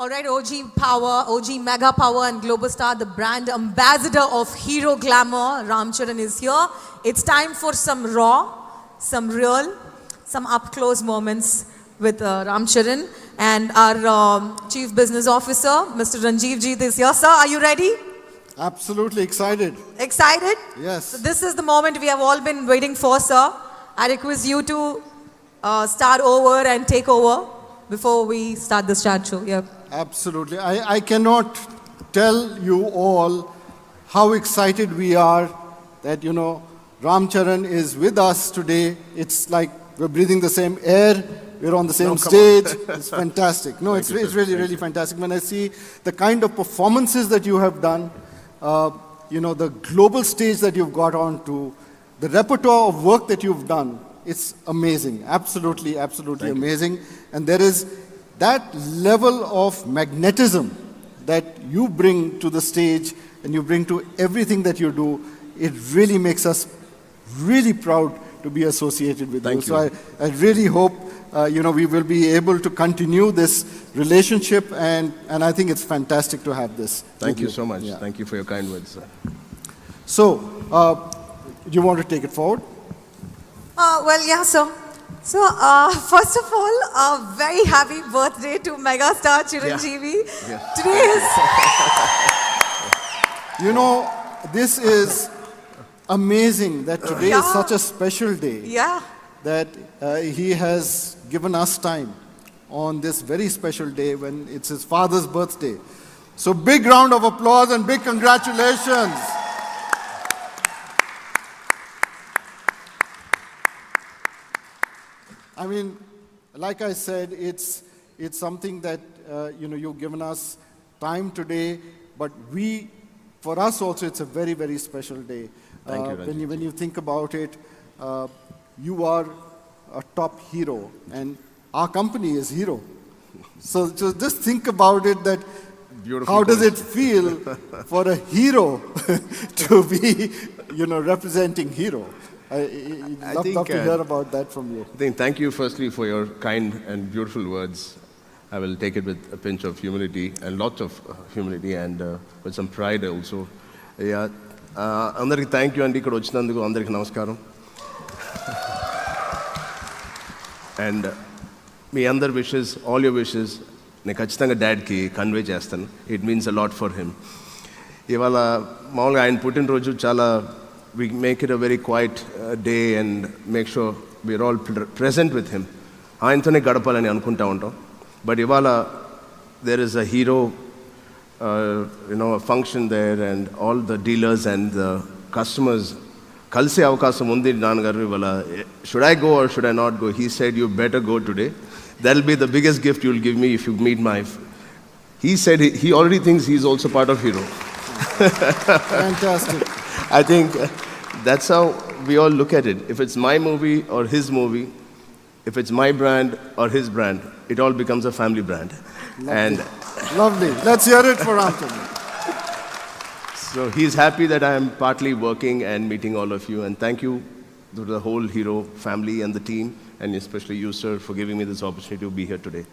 All right, OG Power, OG Mega Power and Global Star, the brand ambassador of Hero Glamour, Ram Charan is here. It's time for some raw, some real, some up-close moments with Ram Charan. And our Chief Business Officer, Mr. Ranjeev Jeet is here. Sir, are you ready? Absolutely excited. Excited? Yes. So this is the moment we have all been waiting for, sir. I request you to start over and take over before we start this chat show. Yeah. Absolutely. I cannot tell you all how excited we are that, Ram Charan is with us today. It's like we're breathing the same air. We're on the same stage. It's fantastic. No, it's really, really fantastic. When I see the kind of performances that you have done, the global stage that you've got onto, the repertoire of work that you've done, it's amazing. Absolutely, absolutely amazing. And there is that level of magnetism that you bring to the stage and you bring to everything that you do. It really makes us really proud to be associated with you. So I really hope we will be able to continue this relationship, and I think it's fantastic to have this. Thank you so much. Yeah. Thank you for your kind words, sir. So, do you want to take it forward? Well, yeah, sir. So, first of all, a very happy birthday to megastar Chiranjeevi. Yeah. Today is... this is amazing that today is such a special day. Yeah. That he has given us time on this very special day when it's his father's birthday. So big round of applause and big congratulations. I mean, like I said, it's something that, you've given us time today, but for us also, it's a very, very special day. Thank you, when you think about it, you are a top hero, and our company is Hero. So just think about it, that beautiful how does it feel for a hero to be, representing Hero? I'd love to hear about that from you. Thank you firstly for your kind and beautiful words. I will take it with a pinch of humility and lots of humility and with some pride also. Yeah. Andariki thank you andi ikkada vachinanduku andariki namaskaram. And మీ అందరి wishes all your wishes నేను ఖచ్చితంగా డాడ్కి convey చేస్తాను. It means a lot for him. ఇవాళ మామూలుగా ఆయన పుట్టినరోజు చాలా we make it a very quiet day and make sure we're all present with him. ఆయనతోనే గడపాలని అనుకుంటా ఉంటాం. బట్ ఇవాళ there is a Hero function there and all the dealers and the customers కలిసే అవకాశం ఉంది నాన్నగారు ఇవాళ. Should I go or should I not go? He said you better go today. That will be the biggest gift you will give me if you meet my. He said he already thinks he's also part of Hero. Fantastic. I think that's how we all look at it. If it's my movie or his movie, if it's my brand or his brand, it all becomes a family brand. Lovely. Lovely. Let's hear it for Ramcharan. So he's happy that I am partly working and meeting all of you, and thank you to the whole Hero family and the team, and especially you, sir, for giving me this opportunity to be here today.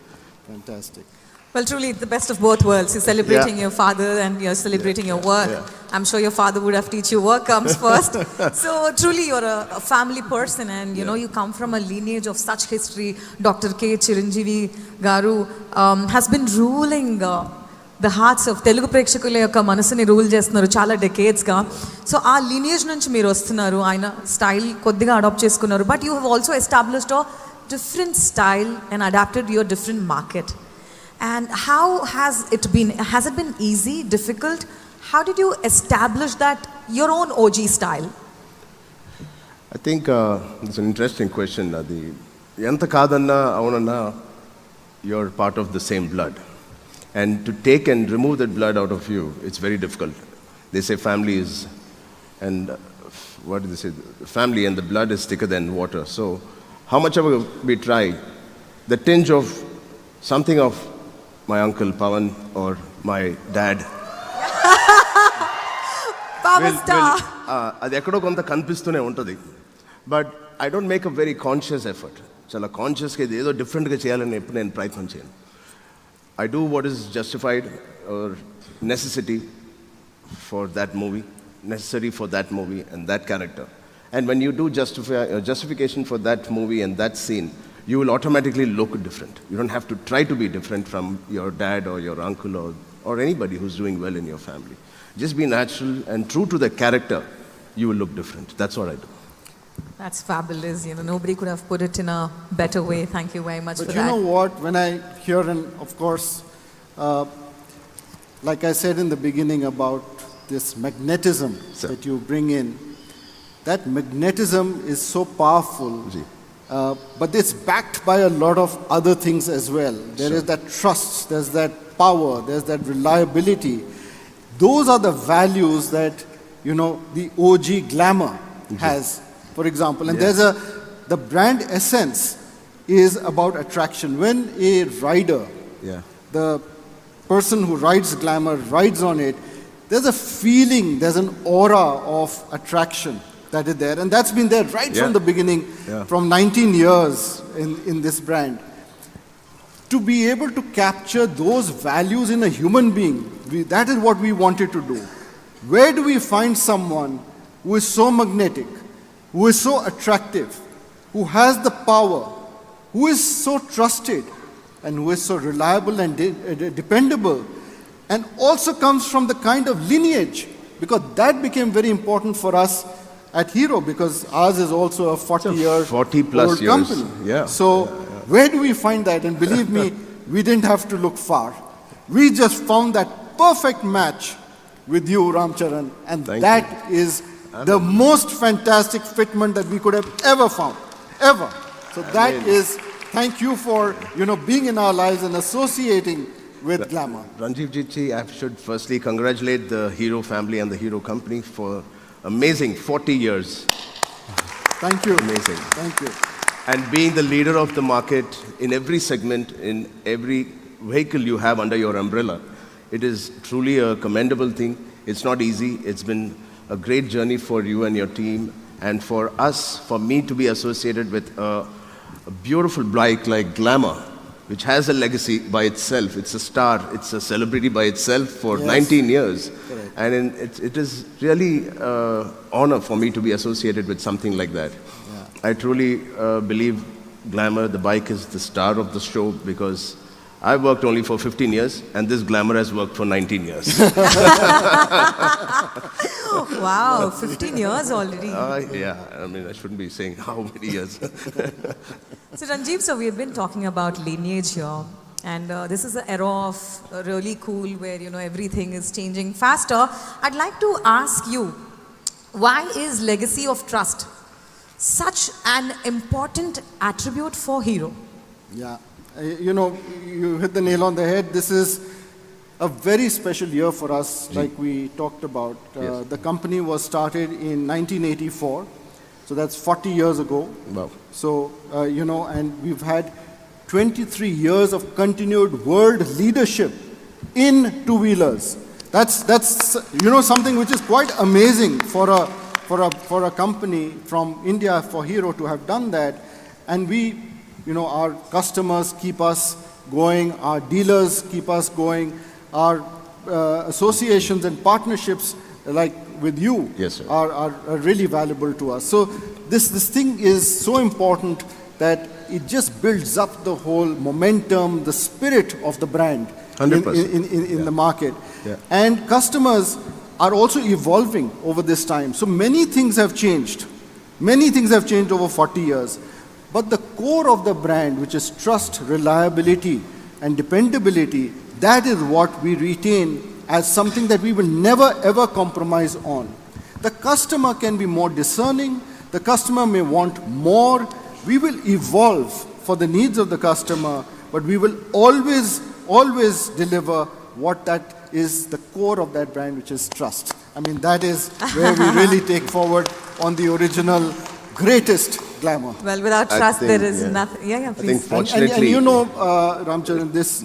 Fantastic. Well, truly, it's the best of both worlds. You're celebrating your father and you're celebrating your work. Yeah. I'm sure your father would have teach you work comes first. So truly, you're a family person, and you come from a lineage of such history. Dr. K. Chiranjeevi Garu has been ruling the hearts of Telugu ప్రేక్షకుల యొక్క మనసుని rule చేస్తున్నారు చాలా డెకేడ్స్గా. So ఆ lineage నుంచి మీరు వస్తున్నారు. ఆయన స్టైల్ కొద్దిగా అడాప్ట్ చేసుకున్నారు. But you have also established a different style and adapted your different market. And how has it been? Has it been easy, difficult? How did you establish that your own OG style? I think it's an interesting question. Enta kadanna avunanna, you're part of the same blood. And to take and remove that blood out of you, it's very difficult. They say family is, and what do they say? Family and the blood is thicker than water. So how much ever we try, the tinge of something of my uncle Pawan or my dad Power star. అది ఎక్కడో కొంత కనిపిస్తూనే ఉంటుంది. But I don't make a very conscious effort. చాలా కాన్షియస్గా ఇది ఏదో డిఫరెంట్గా చేయాలని ఎప్పుడు నేను ప్రయత్నం చేయను. I do what is justified or necessity for that movie, necessary for that movie and that character. And when you do justification for that movie and that scene, you will automatically look different. You don't have to try to be different from your dad or your uncle or anybody who's doing well in your family. Just be natural and true to the character, you will look different. That's what I do. That's fabulous. You know, nobody could have put it in a better way. Thank you very much But for you that. know what? When I hear, and of course, like I said in the beginning about this magnetism Sir. that you bring in, that magnetism is so powerful, Ji. but it's backed by a lot of other things as well. There is that trust, there's that power, there's that reliability. Those are the values that, you know, the OG glamour has, for example. And Yes. the brand essence is about attraction. When a rider, Yeah. the person who rides glamour rides on it, there's a feeling, there's an aura of attraction that is there. And that's been there right Yeah. from the beginning, Yeah. from 19 years in this brand. To be able to capture those values in a human being, that is what we wanted to do. Where do we find someone who is so magnetic, who is so attractive, who has the power, who is so trusted, and who is so reliable and dependable, and also comes from the kind of lineage, because that became very important for us at Hero, because ours is also a 40-year 40 plus old years. company. Yeah. So where do we find that? And believe me, we didn't have to look far. We just found that perfect match with you, Ramcharan, and Thank that is the most fantastic fitment that we could have ever found, ever. So that is, thank you for, you know, being in our lives and associating with glamour. Ranjiv Ji, I should firstly congratulate the Hero family and the Hero company for amazing 40 years. Thank you. Amazing. Thank you. And being the leader of the market in every segment, in every vehicle you have under your umbrella, it is truly a commendable thing. It's not easy. It's been a great journey for you and your team, and for us, for me to be associated with a beautiful bike like Glamour, which has a legacy by itself. It's a star, it's a celebrity by itself for Yes. 19 years. Correct. And it is really honor for me to be associated with something like that. I truly believe Glamour, the bike, is the star of the show, because I worked only for 15 years, and this Glamour has worked for 19 years. Wow, 15 years already. Yeah, I mean, I shouldn't be saying how many years. So Ranjiv, so we've been talking about lineage here, and this is an era of really cool where, you know, everything is changing faster. I'd like to ask you, why is legacy of trust such an important attribute for Hero? Yeah, you know, you hit the nail on the head. This is a very special year for us, like we talked about. Yes. The company was started in 1984, so that's 40 years ago. Wow. So, you know, and we've had 23 years of continued world leadership in two-wheelers. That's you know, something which is quite amazing for a company from India, for Hero to have done that. And we, you know, our customers keep us going, our dealers keep us going, our associations and partnerships like with you Yes, sir. are really valuable to us. So this thing is so important that it just builds up the whole momentum, the spirit of the brand 100%. in the market. Yeah. And customers are also evolving over this time. So many things have changed. Many things have changed over 40 years. But the core of the brand, which is trust, reliability, and dependability, that is what we retain as something that we will never ever compromise on. The customer can be more discerning, the customer may want more. We will evolve for the needs of the customer, but we will always deliver what that is the core of that brand, which is trust. I mean, that is where we really take forward on the original greatest glamour. Well, without I trust, there think, is yeah. nothing. Yeah, I think please. fortunately, And you know, Ramcharan, this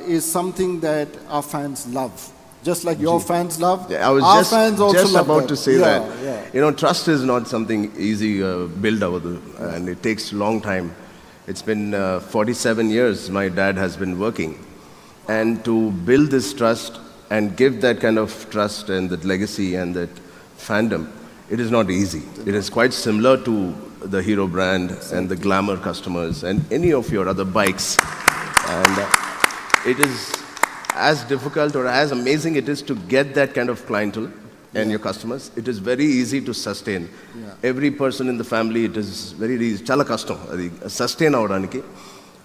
is something that our fans love. Just like your fans love, yeah, I was our just, fans also just love about that. to say Yeah, that. yeah. You know, trust is not something easy build over and it takes a long time. It's been 47 years my dad has been working, and to build this trust and give that kind of trust and that legacy and that fandom, it is not easy. It is quite similar to the Hero brand and the Glamour customers and any of your other bikes. And it is as difficult or as amazing it is to get that kind of clientele and your customers. It is very easy to sustain. Every person in the family, it is very easy. Chala kashtam adi sustain avadaniki.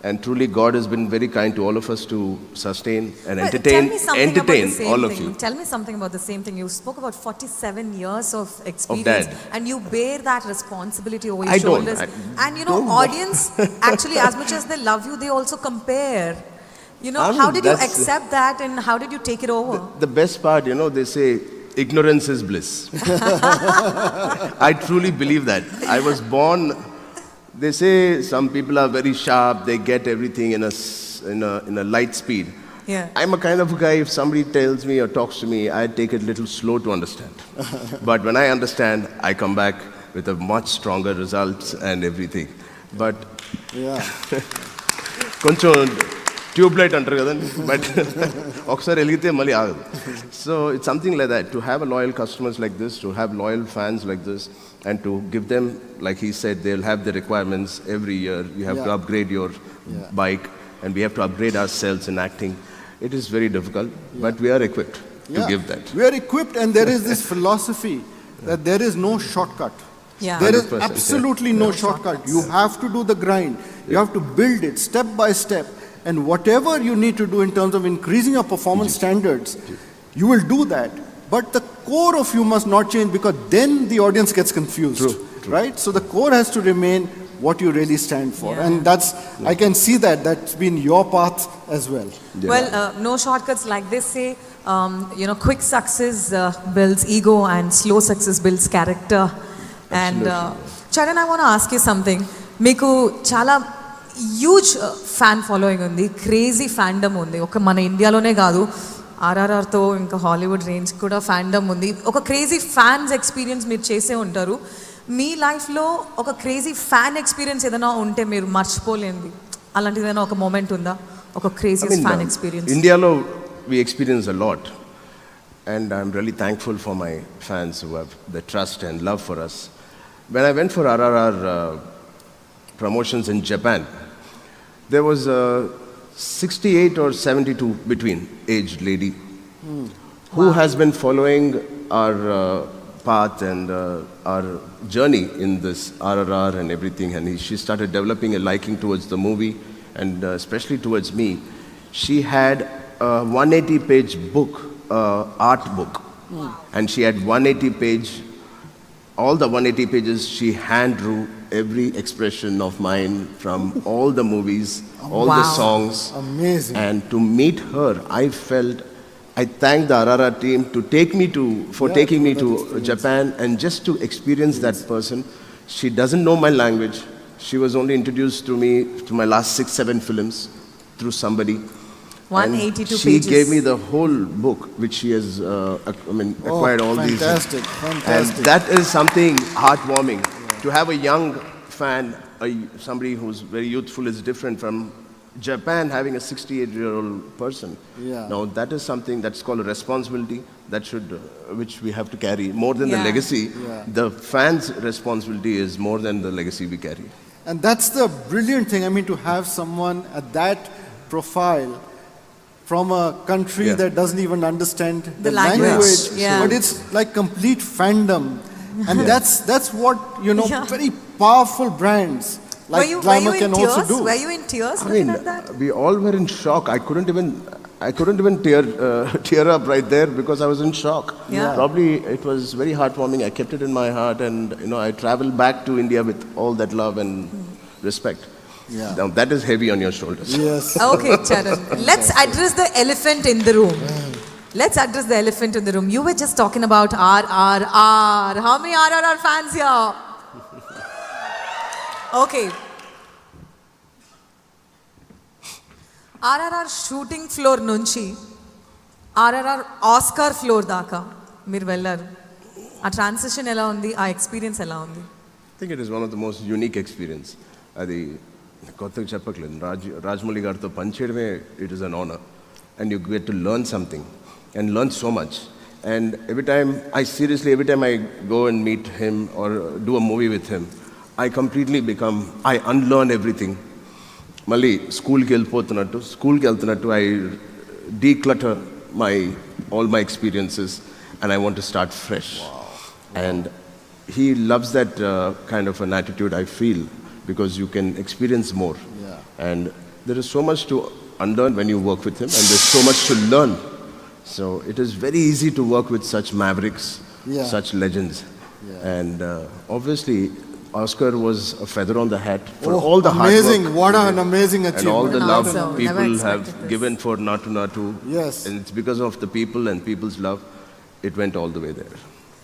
And truly, God has been very kind to all of us to sustain and But entertain tell me something about the same all of thing. you. Tell me something about the same thing. You spoke about 47 years of experience, Dad. and you bear that responsibility over your I don't. shoulders. And you know, don't. audience actually, as much as they love you, they also compare. You know, I mean, how did you that's- accept that, and how did you take it over? The best part, you know, they say ignorance is bliss. I truly believe that. I was born. They say some people are very sharp, they get everything in a light speed. Yeah. I'm a kind of guy, if somebody tells me or talks to me, I take it a little slow to understand. But when I understand, I come back with a much stronger results and everything. But Yeah. కొంచెం tube light అంటారు కదండి but ఒకసారి వెలిగితే మళ్ళీ ఆగదు so it's something like that to have a loyal customers like this to have loyal fans like this and to give them, like he said, they'll have the requirements every year. You have to upgrade your bike, and we have to upgrade ourselves in acting. It is very difficult, but we are equipped to give that. We are equipped, and there is this philosophy that there is no shortcut. Yeah. There is 100%, absolutely no shortcut. You have to do the grind. You have to build it step by step. And whatever you need to do in terms of increasing your performance standards, you will do that. But the core of you must not change, because then the audience gets confused. True. Right? So the core has to remain what you really stand for. Yeah. And I can see that's been your path as well. Yeah. Well, no shortcuts, like they say. You know, quick success builds ego, and slow success builds character. And Charan, I want to ask you something. Meeku chala huge fan following undi, crazy fandom undi. Oka mana India lone kaadu, RRR తో ఇంకా Hollywood range కూడా fandom ఉంది. ఒక crazy fans experience మీరు చేసే ఉంటారు. మీ లైఫ్లో ఒక క్రేజీ ఫ్యాన్ ఎక్స్పీరియన్స్ ఏదైనా ఉంటే మీరు మర్చిపోలేంది, అలాంటిది ఏదైనా ఒక మూమెంట్ ఉందా? ఒక crazy fan experience. Indialo, we experience a lot. And I'm really thankful for my fans who have the trust and love for us. When I went for RRR promotions in Japan, there was a 68 or 72 between aged lady who has been following our path and our journey in this RRR and everything, and she started developing a liking towards the movie and especially towards me. She had a 180-page book, art book, and she had 180-page, all the 180 pages she hand drew every expression of mine from all the movies, all the Wow. songs. Amazing. And to meet her, I thanked the RRR team to taking me to Japan and just to experience that person. She doesn't know my language. She was only introduced to me to my last 6-7 films through somebody. 182 she pages. gave me the whole book, which she has acquired all these. Fantastic. And Fantastic. that is something heartwarming. To have a young fan, somebody who's very youthful, is different from Japan having a 68-year-old person. Yeah. Now that is something that's called a responsibility which we have to carry more than the Yeah. legacy. Yeah. The fans' responsibility is more than the legacy we carry. And that's the brilliant thing. I mean, to have someone at that profile from a country Yeah. that doesn't even understand The language, yeah. but it's like complete fandom. And that's what, Yeah. very powerful brands like Glamour can also do. Were you in tears I looking mean, at that? we all were in shock. I couldn't even tear up right there because I was in shock. Yeah. Probably it was very heartwarming. I kept it in my heart, and I traveled back to India with all that love and respect. Yeah. Now that is heavy on your shoulders. Yes. Okay, Charan. Let's address the elephant in the room. Let's address the elephant in the room. You were just talking about RRR. How many RRR fans here? Okay. RRR shooting floor నుంచి RRR Oscar floor దాకా మీరు వెళ్ళారు. ఆ transition ఎలా ఉంది? ఆ experience ఎలా ఉంది? I think it is one of the most unique experience. అది కొత్తగా చెప్పట్లేదు. రాజమౌళి గారితో పనిచేయడమే it is an honour. and you get to learn something and learn so much. And every time I go and meet him or do a movie with him, I unlearn everything. మళ్ళీ స్కూల్కి వెళ్తున్నట్టు I declutter all my experiences and I want to start fresh. Wow. And he loves that kind of an attitude, I feel, because you can experience more. Yeah. And there is so much to unlearn when you work with him, and there's so much to learn. So it is very easy to work with such mavericks, such legends. Yeah. And obviously, Oscar was a feather on the hat for all the hard work. What an amazing achievement. And all the love Never people have expected given for Natu Natu. Yes. And it's because of the people and people's love, it went all the way there.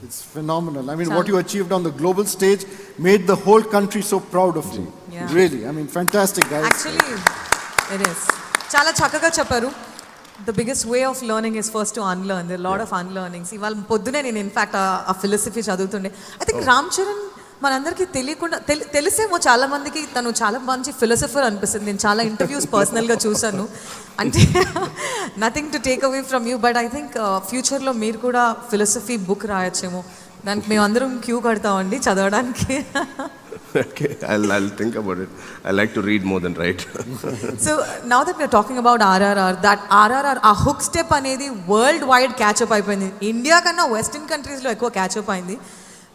It's phenomenal. I mean, what you achieved on the global stage made the whole country so proud of you. Yeah. Really, I mean, fantastic, guys. Actually, it is. Chala chakaga chapparu. The biggest way of learning is first to unlearn. There are a lot of unlearnings. ఇవాళ పొద్దునే నేను in fact ఆ philosophy చదువుతుండే. I think Ram Charan మనందరికీ తెలియకుండా తెలిసేమో చాలా మందికి తను చాలా మంచి ఫిలాసఫర్ అనిపిస్తుంది. నేను చాలా ఇంటర్వ్యూస్ పర్సనల్గా చూశాను. అంటే nothing to take away from you, but I think ఫ్యూచర్లో మీరు కూడా ఫిలాసఫీ బుక్ రాయొచ్చేమో. దానికి మేము అందరం క్యూ కడతామండి చదవడానికి. Okay, I'll think about it. I like to read more than write. So now that we're talking about RRR, that RRR, ఆ hook step అనేది world wide catch up అయిపోయింది. ఇండియా కన్నా వెస్టర్న్ కంట్రీస్లో ఎక్కువ క్యాచప్ అయింది.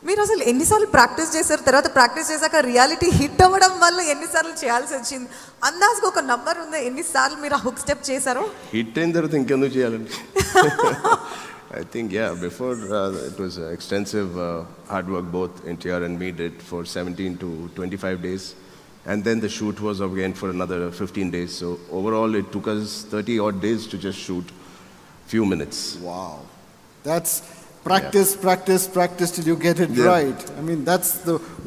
మీరు అసలు ఎన్నిసార్లు ప్రాక్టీస్ చేశారు? తర్వాత ప్రాక్టీస్ చేశాక రియాలిటీ హిట్ అవ్వడం వల్ల ఎన్నిసార్లు చేయాల్సి వచ్చింది? అందాజుగా ఒక నంబర్ ఉందా ఎన్నిసార్లు మీరు ఆ హుక్ స్టెప్ చేశారో? హిట్ అయిన తర్వాత ఇంకెందుకు చేయాలండి? I think, before it was extensive hard work, both NTR and me did for 17 to 25 days. And then the shoot was again for another 15 days. So overall, it took us 30 odd days to just shoot few minutes. Wow. That's practice till you get it right. I mean, that's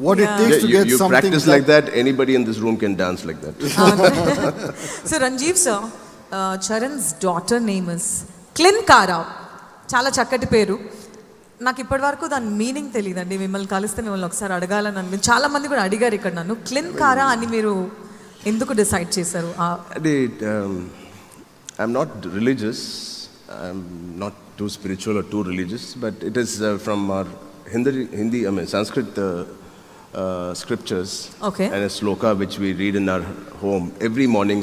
what it takes to get you something. You practice like that, anybody in this room can dance like that. So Ranjeev sir, Charan's daughter name is Klinkara. చాలా చక్కటి పేరు. నాకు ఇప్పటి వరకు దాని meaning తెలియదండి. మిమ్మల్ని కలిస్తే మిమ్మల్ని ఒకసారి అడగాలని అనిపించింది. చాలా మంది కూడా అడిగారు ఇక్కడ నన్ను. క్లిన్కారా అని మీరు ఎందుకు డిసైడ్ చేశారు? I'm not religious. I'm not too spiritual or too religious, but it is from our Sanskrit scriptures. Okay. And a sloka which we read in our home every morning.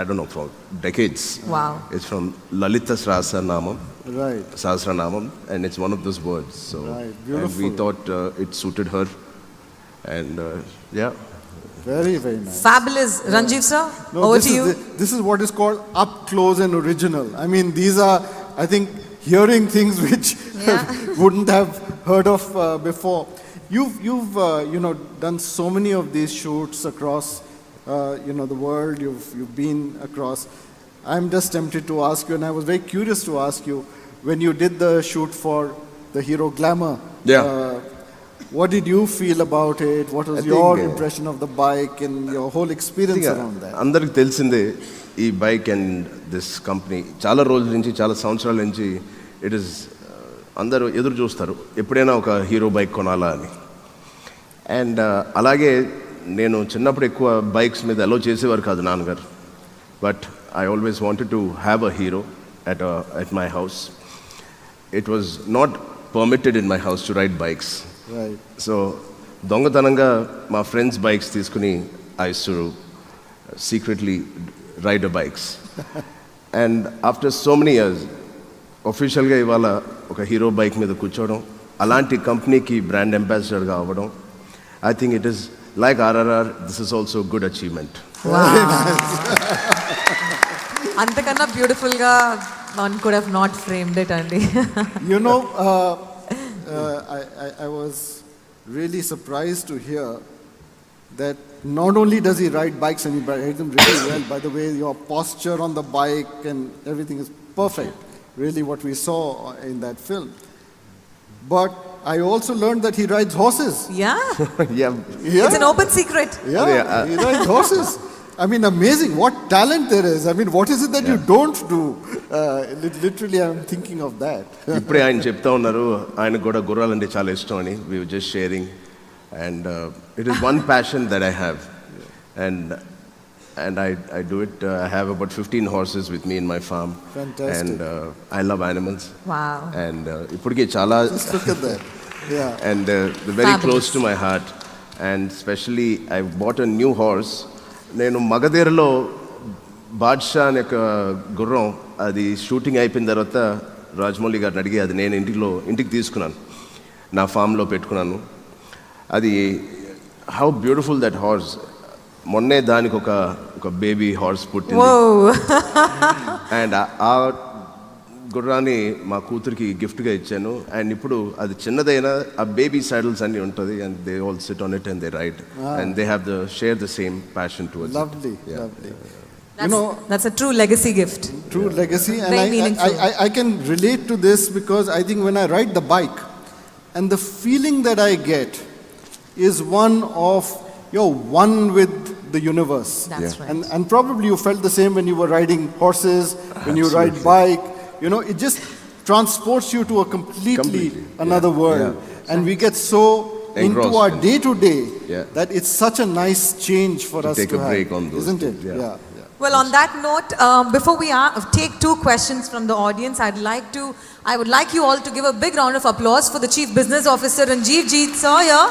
I don't know, for decades. Wow. It's from Lalita Sahasranamam. Right. Sahasranamam, and it's one of those words. So, right. Beautiful. And we thought it suited her, and Very, very nice. Fabulous. Ranjeev sir, over to you. This is what is called up close and original. I mean, these are, I think, hearing things which wouldn't have heard of before. You've done so many of these shoots across the world. You've been across. I'm just tempted to ask you, and I was very curious to ask you, when you did the shoot for the Hero Glamour, what did you feel about it? What was your impression of the bike and your whole experience around that? అందరికి తెలిసిందే ఈ bike and this company చాలా రోజుల నుంచి, చాలా సంవత్సరాల నుంచి it is అందరూ ఎదురు చూస్తారు ఎప్పుడైనా ఒక హీరో బైక్ కొనాలా అని. అండ్ అలాగే నేను చిన్నప్పుడు ఎక్కువ బైక్స్ మీద అలో చేసేవారు కాదు నాన్నగారు. But I always wanted to have a hero at my house. It was not permitted in my house to ride bikes. Right. So, dongatananga my friends' bikes తీసుకుని I used to secretly ride the bikes. And after so many years, officially ఇవాళ ఒక hero bike మీద కూర్చోవడం, అలాంటి కంపెనీకి brand అంబాసిడర్గా అవ్వడం, I think it is like RRR, this is also a good achievement. అంతకన్నా beautiful గా one could have not framed it అండి. I was really surprised to hear that not only does he ride bikes, and he rides them really well. By the way, your posture on the bike and everything is perfect. Really, what we saw in that film. But I also learned that he rides horses. Yeah. It's an open secret. He rides horses. I mean, amazing. What talent there is. I mean, what is it that you don't do? Literally, I'm thinking of that. ఇప్పుడే ఆయన చెప్తా ఉన్నారు ఆయనకు కూడా గుర్రాలంటే చాలా ఇష్టం అని. We were just sharing. And it is one passion that I have. And and I do it. I have about 15 horses with me in my farm. Fantastic. And I love animals. Wow. And ఇప్పటికే చాలా Just look at that. Yeah. and they're very close to my heart. And especially I bought a new horse. నేను మగధీరలో బాద్షా అనే ఒక గుర్రం అది shooting అయిపోయిన తర్వాత రాజమౌళి గారిని అడిగి అది నేను ఇంటికి తీసుకున్నాను, నా ఫామ్లో పెట్టుకున్నాను. అది హౌ బ్యూటిఫుల్ దట్ హార్స్. మొన్నే దానికి ఒక బేబీ హార్స్ పుట్టింది. Whoa. అండ్ ఆ గుర్రాన్ని మా కూతురికి గిఫ్ట్గా ఇచ్చాను. అండ్ ఇప్పుడు అది చిన్నదైనా ఆ బేబీ సాడల్స్ అన్నీ ఉంటుంది, and they all sit on it and they ride and they have share the same passion towards. Lovely, lovely. That's a true legacy gift. True legacy. And Very meaningful. I can relate to this because I think when I ride the bike, and the feeling that I get is one of you're one with the universe. That's right. And probably you felt the same when you were riding horses, when you ride bike. You know, it just transports you to a completely another world. Yeah. And we get so into Engrossed our in- day to day Yeah. that it's such a nice change for us take to a have, break on those isn't it? things, yeah. Well, on that note, before we take two questions from the audience, I would like you all to give a big round of applause for the Chief Business Officer Ranjeev Jeet Sawyer.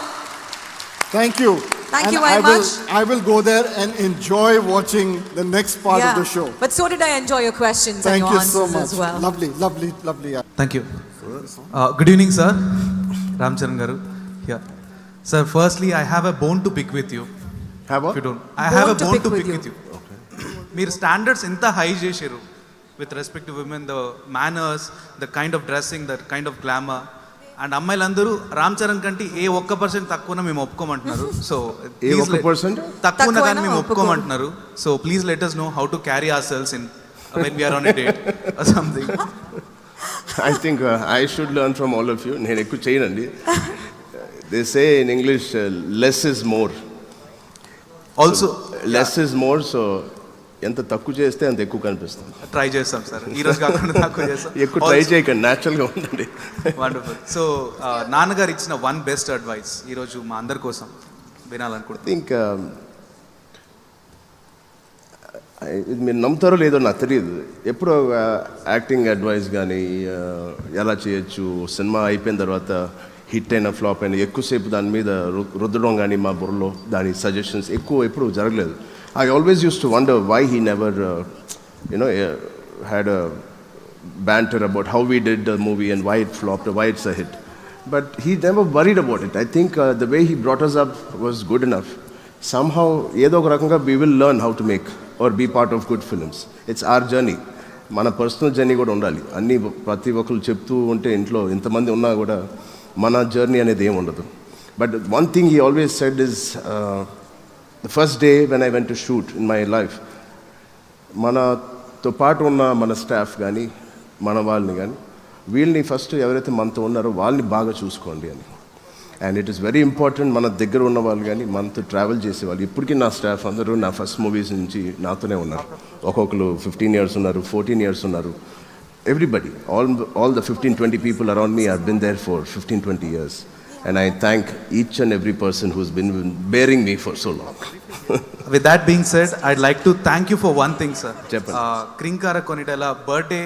Thank you. Thank And you very much. I will go there and enjoy watching the next part of the show. But so did I enjoy your questions and Thank your you so answers much. as well. Lovely, lovely, lovely. Thank you. Good evening, sir. Ram Charan Garu. Yeah. Sir, firstly, I have a bone to pick with you. Have If you a don't. I have a Bone to bone pick to with pick you. with you. మీరు standards ఎంత high చేసారు with respect to women, the manners, the kind of dressing, the kind of glamour. And అమ్మాయిలందరూ రామ్ చరణ్ కంటే ఏ 1% తక్కువ మేము ఒప్పుకోమంటున్నారు. So ఏ 1%? తక్కువ కానీ మేము తక్కువైనా ఒప్పుకోమంటున్నారు. So please let us know how to carry ourselves in when we are on a date or something. I think I should learn from all of you. నేను ఎక్కువ చేయనండి. They say in English, less is more. Also, Less is more, so ఎంత తక్కువ చేస్తే అంత ఎక్కువ కనిపిస్తుంది. Try చేస్తాం సార్, ఈ రోజు కాకుండా తక్కువ చేస్తాం. ఎక్కువ ట్రై చేయకండి, న్యాచురల్గా ఉండండి. వండర్ఫుల్. సో నాన్నగారు ఇచ్చిన వన్ బెస్ట్ అడ్వైస్ ఈరోజు మా అందరి కోసం వినాలనుకుంటున్నాను. థింక్ ఇది మీరు నమ్ముతారో లేదో నాకు తెలియదు. ఎప్పుడో యాక్టింగ్ అడ్వైస్ కానీ ఎలా చేయొచ్చు, సినిమా అయిపోయిన తర్వాత హిట్ అయిన ఫ్లాప్ అయిన ఎక్కువసేపు దాని మీద రుద్దడం కానీ మా బుర్రలో దాని సజెషన్స్ ఎప్పుడు జరగలేదు. I always use to wonder why he never had a banter about how we did the movie and why it flopped or why it's a hit. But he never worried about it. I think the way he brought us up was good enough. Somehow, ఏదో ఒక రకంగా we will learn how to make or be part of good films. It's our journey. మన personal journey కూడా ఉండాలి. అన్నీ ప్రతి ఒక్కరు చెప్తూ ఉంటే ఇంట్లో ఇంతమంది ఉన్నా కూడా మన జర్నీ అనేది ఏమి ఉండదు. But one thing he always said is, the first day when I went to shoot in my life, మనతో పాటు ఉన్న మన స్టాఫ్ కానీ మన వాళ్ళని కానీ వీళ్ళని ఫస్ట్ ఎవరైతే మనతో ఉన్నారో వాళ్ళని బాగా చూసుకోండి అని. And it is very important. మన దగ్గర ఉన్న వాళ్ళు కానీ మనతో ట్రావెల్ చేసేవాళ్ళు ఇప్పటికీ నా స్టాఫ్ అందరూ నా ఫస్ట్ మూవీస్ నుంచి నాతోనే ఉన్నారు. ఒక్కొక్కరు 15 years ఉన్నారు, 14 years ఉన్నారు. Everybody, all the 15-20 people around me have been there for 15-20 years. And I thank each and every person who's been bearing me for so long. With that being said, I'd like to thank you for one thing, sir. చెప్పండి. క్రింకార కొనిటెల birthday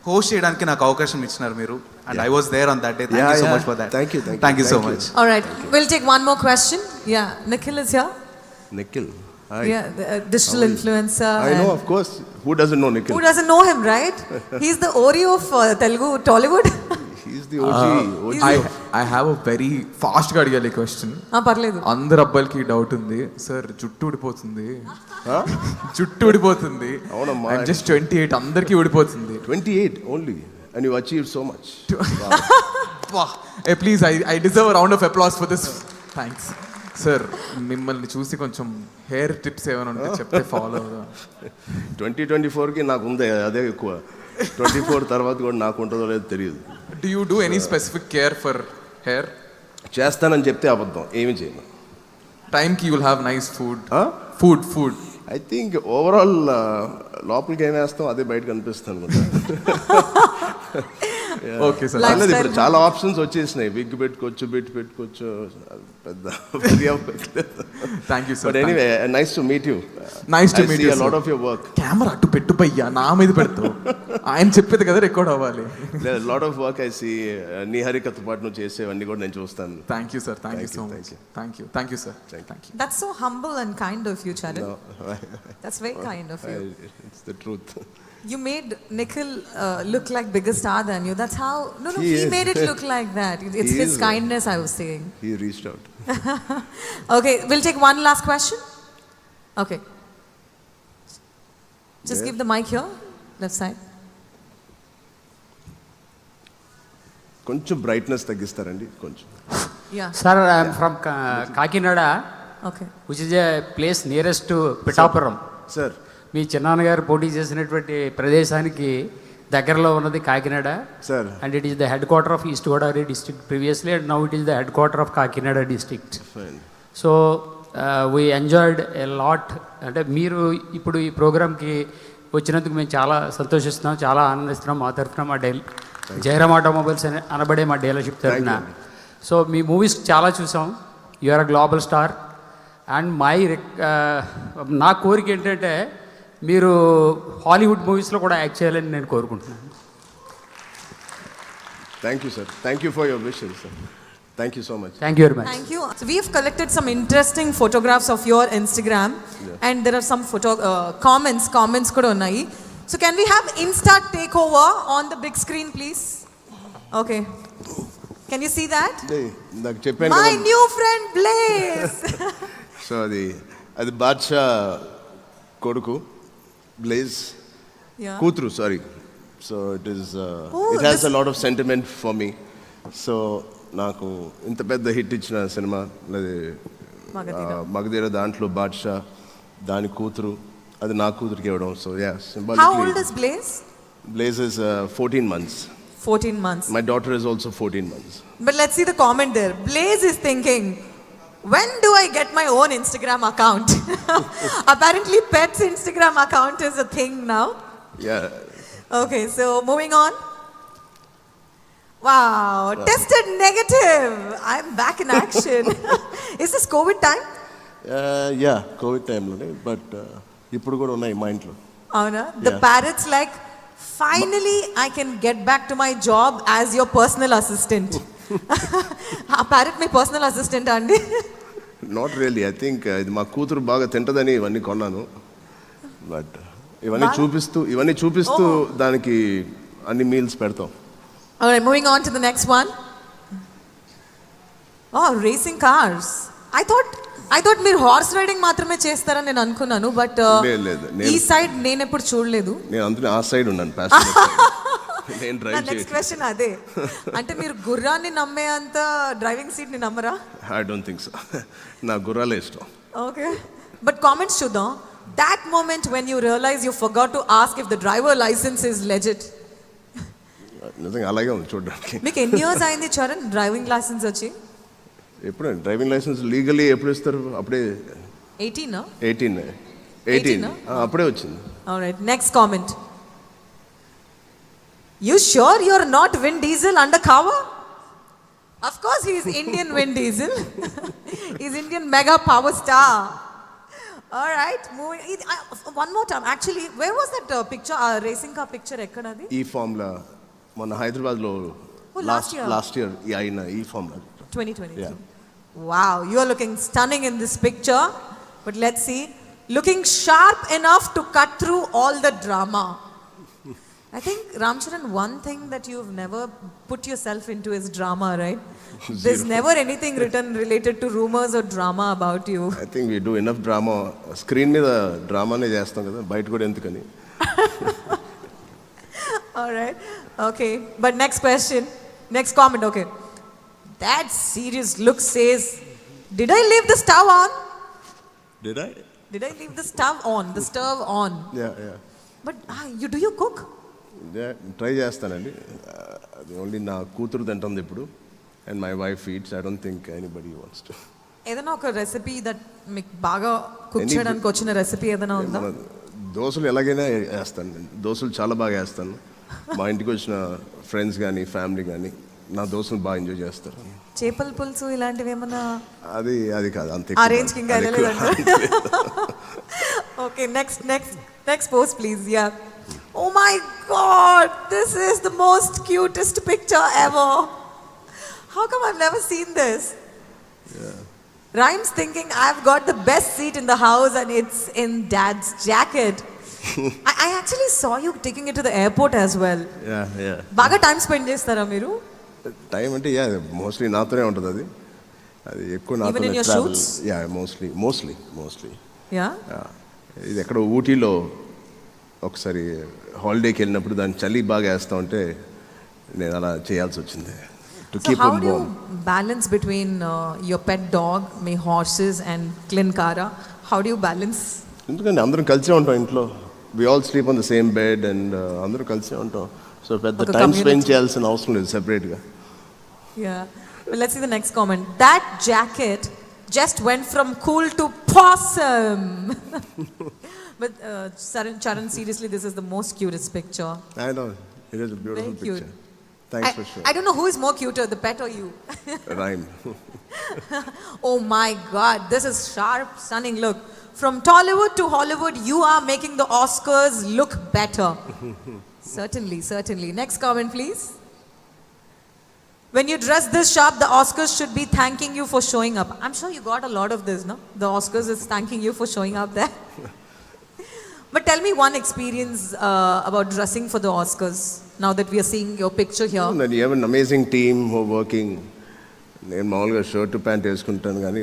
host చేయడానికి నాకు అవకాశం ఇచ్చినారు మీరు. And I was there on that day. Thank you so much for that. Thank you. Thank you so much. All right, we'll take one more question. Yeah, Nikhil is here. Nikhil. Hi. Yeah, the digital influencer. I know, and- of course. Who doesn't know Nikhil? Who doesn't know him, right? He's the Oreo of Telugu Tollywood. He's the OG. I have a very fast గా అడిగాలి question. పర్లేదు. అందరు అబ్బాయిలకి doubt ఉంది sir, జుట్టు ఊడిపోతుంది, జుట్టు ఊడిపోతుంది. అవునమ్మా. జస్ట్ 28 అందరికీ ఊడిపోతుంది. 28 only. And you achieved so much. Please I deserve round of applause for this. Thanks sir. మిమ్మల్ని చూసి కొంచెం హెయిర్ టిప్స్ ఏమైనా ఉంటే చెప్తే ఫాలో అవుదా. 2024కి నాకు ఉంది అదే ఎక్కువ. 24 తర్వాత కూడా నాకు ఉంటుందో లేదో తెలియదు. Do you do any specific care for hair? చేస్తానని చెప్తే అబద్ధం, ఏమి చేయను. టైంకి you will have nice food. Huh? Food I think overall లోపలికి ఏం వేస్తాం అదే బయట కనిపిస్తుంది అనుకుంటా. ఓకే సార్ Like- అన్నది ఇప్పుడు Lifestyle. చాలా ఆప్షన్స్ వచ్చేసినాయి, విగ్ పెట్టుకోవచ్చు, బిట్ పెట్టుకోవచ్చు, పెద్ద thank you but sir anyway nice to meet you. Nice to meet you, lot sir. Of your work. Camera అటు పెట్టు భయ్యా, నా మీద పెడతావు. ఆయన చెప్పేది కదా రికార్డ్ అవ్వాలి. Lot of work I see. నీ హరికతో పాటు నువ్వు చేసేవన్నీ కూడా నేను చూస్తాను. Thank you sir, thank you Thank so you, much. thank you. Thank you sir, thank you. That's so humble and kind of you, Charan. No, That's very kind of you. it's the truth. You made Nikhil look like bigger star than you. That's how. No, He he is. made it look like that. It's He his is. kindness, I was saying. He reached out. Okay, we'll take one last question. Okay. Just Yeah. give the mic here, left side. కొంచెం brightness తగ్గిస్తారండి కొంచెం. Yeah. Sir, I am from Kakinada, Okay. which is a place nearest to Pittapuram. Sir మీ చిన్నాన్నగారు పోటీ చేసినటువంటి ప్రదేశానికి దగ్గరలో ఉన్నది Kakinada. Sir and it is the head quarter of east Godavari district previously, and now it is the head quarter of Kakinada district. Fine. So we enjoyed a lot. అంటే మీరు ఇప్పుడు ఈ ప్రోగ్రామ్కి వచ్చినందుకు మేము చాలా సంతోషిస్తున్నాం, చాలా ఆనందిస్తున్నాం. మా తరఫున మా జయరామ్ ఆటోమొబైల్స్ అని అనబడే మా డీలర్షిప్ తరఫున. సో మీ మూవీస్ చాలా చూసాం. You are a global star. And నా కోరిక ఏంటంటే మీరు హాలీవుడ్ మూవీస్లో కూడా యాక్ట్ చేయాలని నేను కోరుకుంటున్నాను. Thank you sir, thank you for your wishes sir, thank you so much. Thank you very much. Thank you. So we've collected some interesting photographs of your Instagram, and there are some comments kuda unnayi. So can we have Insta takeover on the big screen, please? Okay. Can you see that? నాకు చెప్పాను My కదా. new friend Blaze. So అది బాద్షా కొడుకు, blaze Yeah. కూతురు, sorry. So it is Oh, it has this- a lot of sentiment for me. So నాకు ఇంత పెద్ద hit ఇచ్చిన సినిమా Magadira. మగధీర, దాంట్లో బాద్షా దాని కూతురు, అది నా కూతురికి ఇవ్వడం. So yeah, How old is Blaze? Blaze is 14 months. 14 months. My daughter is also 14 months. But let's see the comment there. Blaze is thinking, when do I get my own Instagram account? Apparently, Pet's Instagram account is a thing now. Yeah. Okay, so moving on. Wow, tested negative. I'm back in action. Is this COVID time? Yeah Covid టైంలోనే, but ఇప్పుడు కూడా ఉన్నాయి మా ఇంట్లో. Avana, the Yeah. parrots like, finally I can get back to my job as your personal assistant. ఆ parrot మీ personal assistant అండి? Not really, I think ఇది మా కూతురు బాగా తింటదని ఇవన్నీ కొన్నాను. బట్ ఇవన్నీ చూపిస్తూ దానికి అన్ని మీల్స్ పెడతాం. Alright, moving on to the next one. Oh, racing cars. I thought మీరు హార్స్ రైడింగ్ మాత్రమే చేస్తారని నేను అనుకున్నాను, బట్ లేదు, ఈ సైడ్ నేను ఎప్పుడు చూడలేదు. నేను అందులో ఆ సైడ్ ఉన్నాను, ప్యాసింజర్. నేను నా డ్రైవ్ నెక్స్ట్ చేయను. క్వశ్చన్ అదే. అంటే మీరు గుర్రాన్ని నమ్మే అంత డ్రైవింగ్ సీట్ ని నమ్మరా? I don't think so. నా గుర్రాలే ఇష్టం. ఓకే, బట్ కామెంట్స్ చూద్దాం. That moment when you realize you forgot to ask if the driver license is legit. నిజంగా అలాగే ఉంది చూడడానికి. మీకు ఎన్ని ఇయర్స్ అయింది చరణ్ డ్రైవింగ్ లైసెన్స్ వచ్చి? ఎప్పుడు డ్రైవింగ్ లైసెన్స్ లీగల్లీ ఎప్పుడు ఇస్తారు? అప్పుడే 18? 18 అప్పుడే వచ్చింది. Alright, next comment. You sure you're not Vin Diesel undercover? Of course he's Indian Vin Diesel. He's Indian mega power star. Alright, moving. One more time. Actually, where was that picture? Racing car picture ekkadadi? ఈ ఫామ్లా మొన్న హైదరాబాద్లో last year. Last year అయిన ఈ ఫామ్లా 2023. Yeah. Wow, you are looking stunning in this picture. But let's see. Looking sharp enough to cut through all the drama. I think, Ram Charan, one thing that you've never put yourself into is drama, right? There's never anything written related to rumors or drama about you. I think we do enough drama. Screen మీద డ్రామానే చేస్తాం కదా, బయట కూడా ఎందుకని. All right. Okay. But next question. Next comment. Okay. That serious look says, did I leave the stove on? Did I? Did I leave the stove on? The stove on. Yeah. But do you cook? Try చేస్తానండి. అది only నా కూతురు తింటుంది ఇప్పుడు, and my wife eats. I don't think anybody wants to. ఏదైనా ఒక recipe that మీకు బాగా కుక్ చేయడానికి వచ్చిన రెసిపీ ఏదైనా ఉందా? దోశలు ఎలాగైనా వేస్తాను నేను. దోశలు చాలా బాగా వేస్తాను. మా ఇంటికి వచ్చిన ఫ్రెండ్స్ కానీ ఫ్యామిలీ కానీ నా దోస్తులు బాగా ఎంజాయ్ చేస్తారు. చేపల పులుసు ఇలాంటివి ఏమన్నా అది కాదు అంతే. ఆ రేంజ్కి ఇంకా వెళ్ళలేదండి. Okay, next post please. Yeah. Oh my God, this is the most cutest picture ever. How come I've never seen this? Rhymes thinking I've got the best seat in the house and it's in dad's jacket. I actually saw you taking it to the airport as well. Yeah బాగా time spend చేస్తారా మీరు? Time అంటే mostly నాతోనే ఉంటుంది అది ఎక్కువ Even in నాతోనే your travel. shoots? Yeah mostly yeah. ఇది ఎక్కడో ఊటీలో ఒకసారి హాలిడేకి వెళ్ళినప్పుడు దాన్ని చలి బాగా వేస్తా ఉంటే నేను అలా చేయాల్సి వచ్చింది to So keep how him do you warm. balance between your pet dog, my horses and Klinkara? How do you balance? ఎందుకంటే అందరం కలిసే ఉంటాం ఇంట్లో. We all sleep on the same bed and అందరూ కలిసే ఉంటాం. సో పెద్ద ఒక టైం స్పెండ్ community. చేయాల్సిన అవసరం లేదు సెపరేట్గా. Yeah. Well, let's see the next comment. That jacket just went from cool to possum. But Charan, seriously, this is the most cutest picture. I know, it is a beautiful Very cute. picture. Thanks for I don't know who is more cuter, the pet or you. Rhyme. Oh my God, this is sharp, stunning. Look, from Tollywood to Hollywood, you are making the Oscars look better. Certainly. Next comment, please. When you dress this sharp, the Oscars should be thanking you for showing up. I'm sure you got a lot of this, no? The Oscars is thanking you for showing up there. But tell me one experience about dressing for the Oscars, now that we are seeing your picture here. And you have an amazing team who are working. నేను మామూలుగా shirt pant వేసుకుంటాను కానీ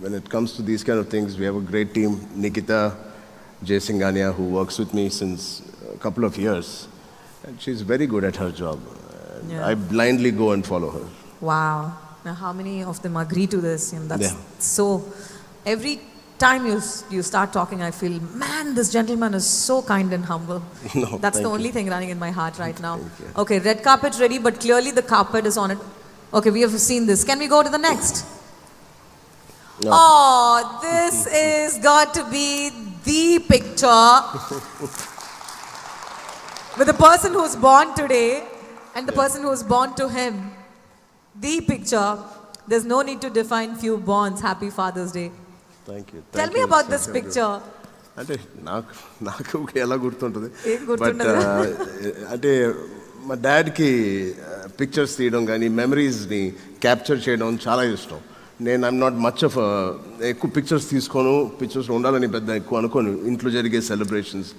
when it comes to these kind of things, we have a great team. Nikita Jaisingania, who works with me since a couple of years. And she's very good at her job. And Yeah. I blindly go and follow her. Wow. Now, how many of them agree to this? And that's Yeah. so. Every time you start talking, I feel, man, this gentleman is so kind and humble. No, That's the thank only you. thing running in my heart right now. Thank you. Okay, red carpet ready, but clearly the carpet is on it. Okay, we have seen this. Can we go to the next? No. Oh, this is got to be the picture with the person who's born today and the person who's born to him. The picture. There's no need to define few bonds. Happy Father's Day. Thank you. Tell me about this picture. అంటే నాకు ఎలా గుర్తుంటుంది ఏం గుర్తుండదు? అంటే మా డాడ్కి pictures తీయడం కానీ మెమరీస్ని క్యాప్చర్ చేయడం చాలా ఇష్టం. ఐఎమ్ నాట్ మచ్ ఆఫ్ ఎక్కువ పిక్చర్స్ తీసుకోను, పిక్చర్స్ ఉండాలని పెద్ద ఎక్కువ అనుకోను ఇంట్లో జరిగే సెలబ్రేషన్స్.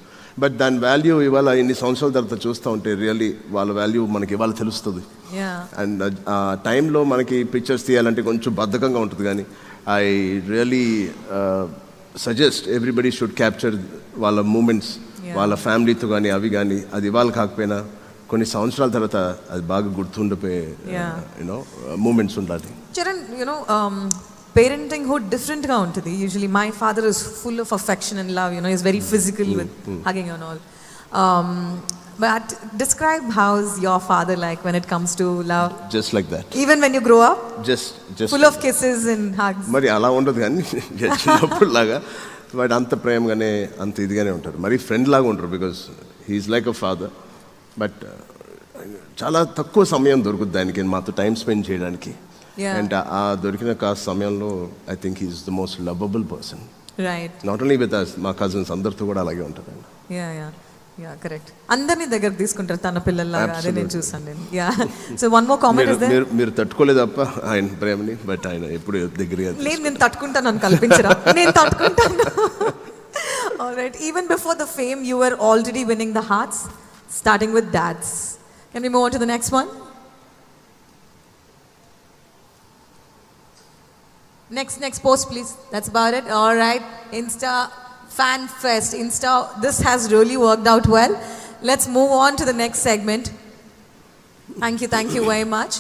బట్ దాని వాల్యూ ఇవాళ ఇన్ని సంవత్సరాల తర్వాత చూస్తూ ఉంటే రియల్లీ వాళ్ళ వాల్యూ మనకి ఇవాళ తెలుస్తుంది. Yeah. అండ్ ఆ టైంలో మనకి పిక్చర్స్ తీయాలంటే కొంచెం బద్ధకంగా ఉంటుంది కానీ I really suggest everybody should capture వాళ్ళ మూమెంట్స్ వాళ్ళ ఫ్యామిలీతో కానీ అవి కానీ అది ఇవాళ కాకపోయినా కొన్ని సంవత్సరాల తర్వాత అది బాగా గుర్తుండిపోయే యూనో మూమెంట్స్ ఉండాలి. Charan, parentinghood different గా ఉంటుంది. Usually my father is full of affection and love, he's very physical with hugging and all. But describe how's your father like when it comes to love? Just like that. Even when you grow up? Just Full of kisses and hugs. మరి అలా ఉండదు కానీ చిన్నప్పుడు లాగా but అంత ప్రేమగానే అంత ఇదిగానే ఉంటారు. మరి ఫ్రెండ్ లాగా ఉంటారు because he's like a father. But చాలా తక్కువ సమయం దొరుకుతుంది ఆయనకి మాతో టైం స్పెండ్ చేయడానికి. Yeah. అండ్ ఆ దొరికిన కాస్త సమయంలో I think he's the most lovable person. Right. Not only with us, మా కజిన్స్ అందరితో కూడా అలాగే ఉంటారు ఆయన. Yeah, correct. అందరినీ దగ్గరకు తీసుకుంటారు తన పిల్లల్లాగా. అదే నేను Absolutely. చూసాను నేను. Yeah. So one more comment is there? మీరు తట్టుకోలేదు తప్ప ఆయన ప్రేమని, బట్ ఆయన ఎప్పుడు దగ్గరగా లేదు, నేను తట్టుకుంటాను అని కల్పించరా? నేను తట్టుకుంటాను. All right. Even before the fame, you were already winning the hearts, starting with dads. Can we move on to the next one? Next post, please. That's about it. All right. Insta Fan Fest. This has really worked out well. Let's move on to the next segment. Thank you very much.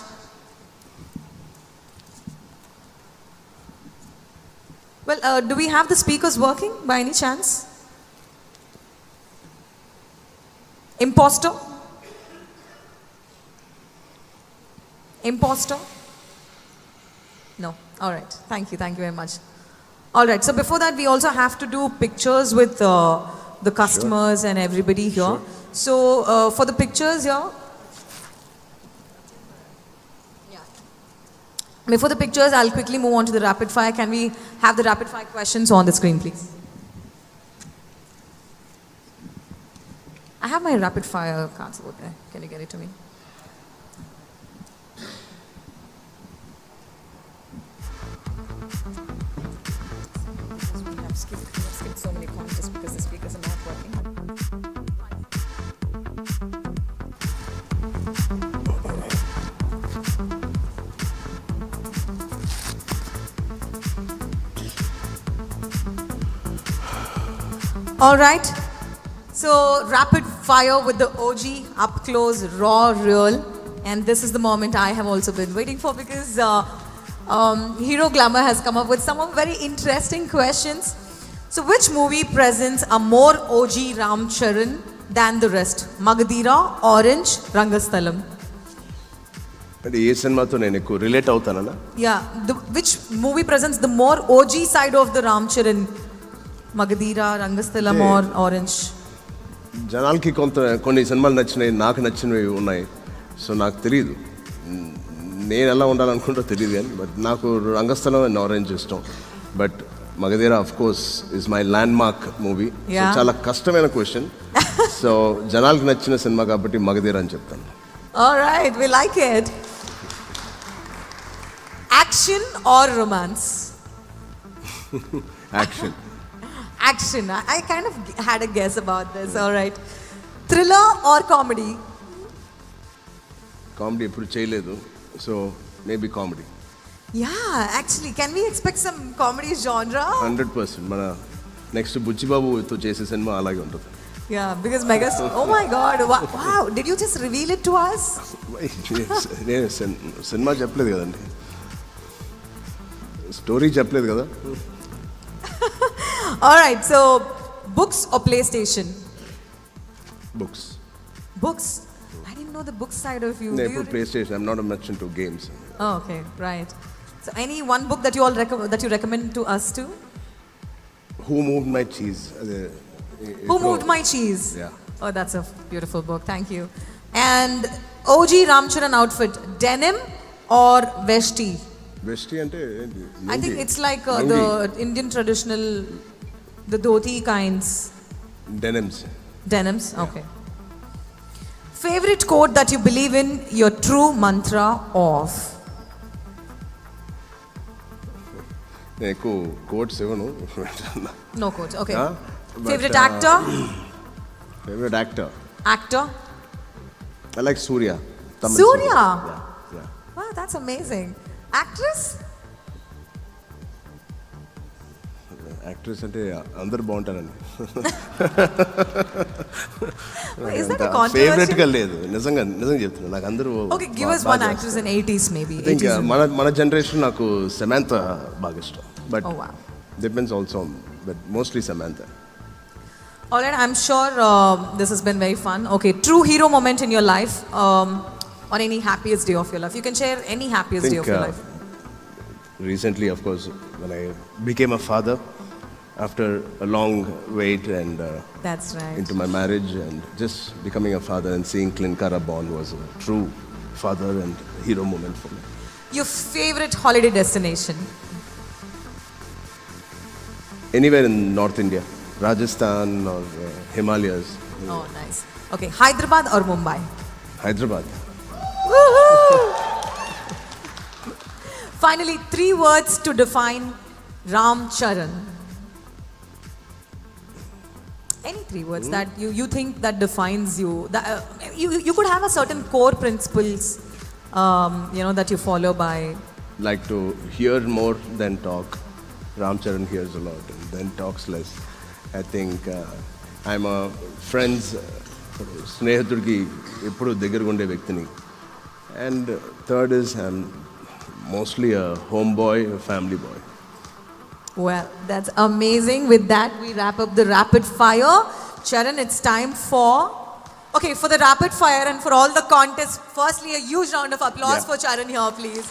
Well, do we have the speakers working by any chance? Imposter? No. All right. Thank you very much. All right. So before that, we also have to do pictures with the customers and everybody here. So for the pictures here. Before the pictures, I'll quickly move on to the rapid fire. Can we have the rapid fire questions on the screen, please? I have my rapid fire cards over there. Can you get it to me? We have skipped so many contests because the speakers are not working. All right. So rapid fire with the OG, up close, raw, real. And this is the moment I have also been waiting for because Hero Glamour has come up with some of very interesting questions. So which movie presents a more OG Ram Charan than the rest? Magadira, Orange, Rangasthalam. అంటే ఏ సినిమాతో నేను ఎక్కువ relate అవుతానన్నా? Yeah, which movie presents the more OG side of the Ram Charan? Magadira, Rangasthalam or Orange? జనాలకి కొన్ని సినిమాలు నచ్చినాయి, నాకు నచ్చినవి ఉన్నాయి. సో నాకు తెలియదు, నేను ఎలా ఉండాలనుకుంటో తెలియదు, కానీ బట్ నాకు రంగస్థలం అండ్ ఆరెంజ్ ఇష్టం. But Magadheera of course is my land mark movie. చాలా కష్టమైన క్వశ్చన్. సో జనాలకి నచ్చిన సినిమా కాబట్టి మగధీర అని చెప్తాను. All right, we like it. Action or romance? Action. Action. I kind of had a guess about this. All right. Thriller or comedy? Comedy ఎప్పుడు చేయలేదు, so maybe comedy. Yeah, actually, can we expect some comedy genre? 100%. మన next బుచ్చిబాబుతో చేసే cinema అలాగే ఉంటుంది. Yeah, because Megastar. Oh my God! Wow! Did you just reveal it to us? నేను cinema చెప్పలేదు కదండి, story చెప్పలేదు కదా. All right. So, books or PlayStation? Books. Books. I didn't know the book side of you. నేను Do ఎప్పుడు you? Play station. I'm not much into games. Oh, okay, right. So, any one book that you all that you recommend to us too? Who Moved My Cheese? Who Moved My Cheese? Yeah. Oh, that's a beautiful book. Thank you. And OG Ram Charan outfit, denim or vesti? వెస్టీ అంటే ఏంటి? I think it's like Lungi. the Indian traditional, the dhoti kinds. Denims. Denims? Okay. Favorite quote that you believe in, your true mantra of? నేను ఎక్కువ quotes ఇవ్వను. No quotes. Okay. Yeah, but, Favorite actor? Favourite actor Actor? I like Surya. Surya? Yeah. Wow, that's amazing. Actress? Actress అంటే అందరు బాగుంటారండి. Is that a favourite controversy? గా లేదు, నిజంగా చెప్తున్నా. నాకు అందరూ Okay, give us one actress in 80s maybe. I think 80s. మన generation నాకు సమాంత బాగా ఇష్టం. But Oh, wow. Depends also, but mostly Samantha. All right, I'm sure this has been very fun. Okay, true hero moment in your life, on any happiest day of your life. You can share any happiest day of your life. Recently, of course, when I became a father after a long wait and That's right. into my marriage, and just becoming a father and seeing Klinkara born was a true father and hero moment for me. Your favorite holiday destination? Anywhere in North India, Rajasthan or Himalayas. Oh, nice. Okay, Hyderabad or Mumbai? Hyderabad. Woohoo! Finally, 3 words to define Ram Charan. Any 3 words that you think that defines you. That, you could have a certain core principles, that you follow by. Like to hear more than talk. Ram Charan hears a lot and then talks less. I think I'm a friend's స్నేహితుడికి ఎప్పుడు దగ్గరగా ఉండే వ్యక్తిని. And third is I'm mostly a homeboy, a family boy. Well, that's amazing. With that, we wrap up the rapid fire. Charan, it's time for... Okay, for the rapid fire and for all the contests, firstly, a huge round of applause Yeah. for Charan here, please.